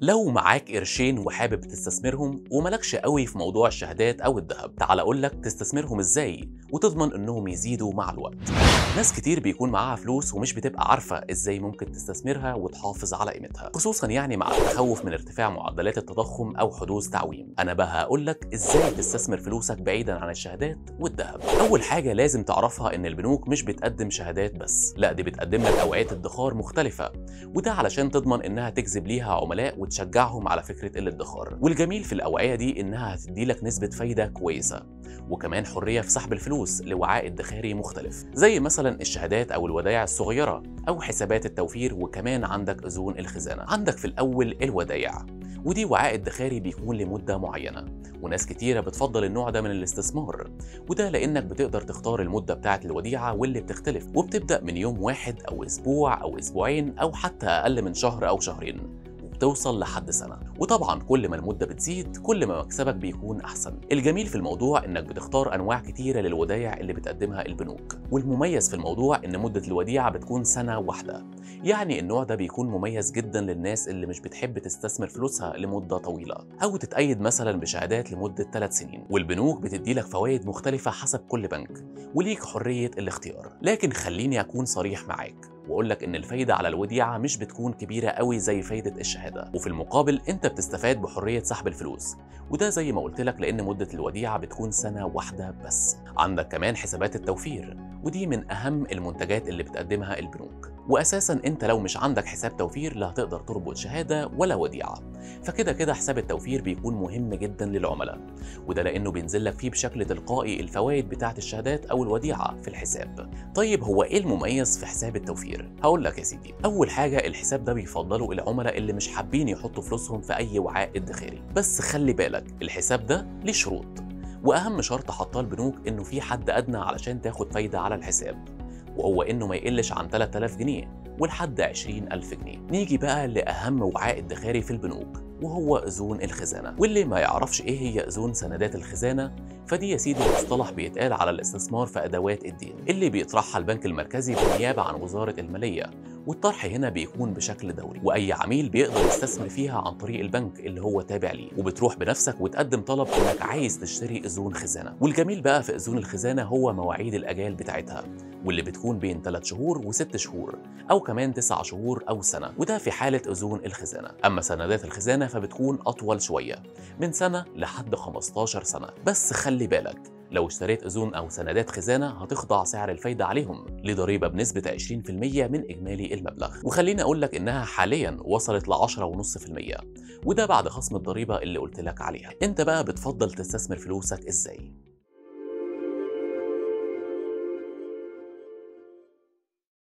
لو معاك قرشين وحابب تستثمرهم وملكش قوي في موضوع الشهادات أو الذهب، تعال أقولك تستثمرهم إزاي وتضمن إنهم يزيدوا مع الوقت. ناس كتير بيكون معاها فلوس ومش بتبقى عارفة إزاي ممكن تستثمرها وتحافظ على قيمتها، خصوصا يعني مع التخوف من ارتفاع معدلات التضخم أو حدوث تعويم. أنا بقى هقولك إزاي تستثمر فلوسك بعيدا عن الشهادات والذهب. أول حاجة لازم تعرفها إن البنوك مش بتقدم شهادات بس، لا دي بتقدم لك أوعية ادخار مختلفة، وده علشان تضمن إنها تجذب ليها عملاء وتشجعهم على فكرة الادخار. والجميل في الأوعية دي إنها هتدي لك نسبة فايدة كويسة، وكمان حرية في سحب الفلوس لوعاء ادخاري مختلف، زي مثلا الشهادات أو الودائع الصغيرة أو حسابات التوفير. وكمان عندك أذون الخزانة. عندك في الأول الودائع، ودي وعاء ادخاري بيكون لمدة معينة، وناس كتيرة بتفضل النوع ده من الاستثمار، وده لأنك بتقدر تختار المدة بتاعة الوديعة واللي بتختلف، وبتبدأ من يوم واحد أو أسبوع أو أسبوعين أو حتى أقل من شهر أو شهرين، توصل لحد سنة. وطبعا كل ما المدة بتزيد كل ما مكسبك بيكون أحسن. الجميل في الموضوع إنك بتختار أنواع كتيرة للودائع اللي بتقدمها البنوك، والمميز في الموضوع إن مدة الوديعة بتكون سنة واحدة. يعني النوع ده بيكون مميز جدا للناس اللي مش بتحب تستثمر فلوسها لمدة طويلة أو تتأيد مثلا بشهادات لمدة 3 سنين. والبنوك بتدي لك فوائد مختلفة حسب كل بنك، وليك حرية الاختيار. لكن خليني أكون صريح معاك واقول لك ان الفايده على الوديعه مش بتكون كبيره قوي زي فايده الشهاده، وفي المقابل انت بتستفاد بحريه سحب الفلوس، وده زي ما قلت لك لان مده الوديعه بتكون سنه واحده بس. عندك كمان حسابات التوفير، ودي من اهم المنتجات اللي بتقدمها البنوك، واساسا انت لو مش عندك حساب توفير لا هتقدر تربط شهاده ولا وديعه، فكده كده حساب التوفير بيكون مهم جدا للعملاء، وده لانه بينزل لك فيه بشكل تلقائي الفوائد بتاعه الشهادات او الوديعه في الحساب. طيب هو ايه المميز في حساب التوفير؟ هقول لك يا سيدي. اول حاجه الحساب ده بيفضله العملاء اللي مش حابين يحطوا فلوسهم في اي وعاء ادخاري، بس خلي بالك الحساب ده ليه شروط، واهم شرط حطاه البنوك انه في حد ادنى علشان تاخد فايده على الحساب، وهو انه ما يقلش عن 3000 جنيه ولحد 20000 جنيه. نيجي بقى لاهم وعاء ادخاري في البنوك، وهو أذون الخزانة. واللي ما يعرفش ايه هي أذون سندات الخزانة، فدي يا سيدي مصطلح بيتقال على الاستثمار في أدوات الدين اللي بيطرحها البنك المركزي بالنيابة عن وزارة المالية، والطرح هنا بيكون بشكل دوري، واي عميل بيقدر يستثمر فيها عن طريق البنك اللي هو تابع ليه، وبتروح بنفسك وتقدم طلب انك عايز تشتري اذون خزانه. والجميل بقى في اذون الخزانه هو مواعيد الاجال بتاعتها، واللي بتكون بين 3 شهور و6 شهور او كمان 9 شهور او سنه، وده في حاله اذون الخزانه. اما سندات الخزانه فبتكون اطول شويه، من سنه لحد 15 سنه. بس خلي بالك لو اشتريت أذون أو سندات خزانة هتخضع سعر الفايدة عليهم لضريبة بنسبة 20% من إجمالي المبلغ، وخليني أقول لك إنها حاليا وصلت ل 10.5%، وده بعد خصم الضريبة اللي قلت لك عليها. أنت بقى بتفضل تستثمر فلوسك إزاي؟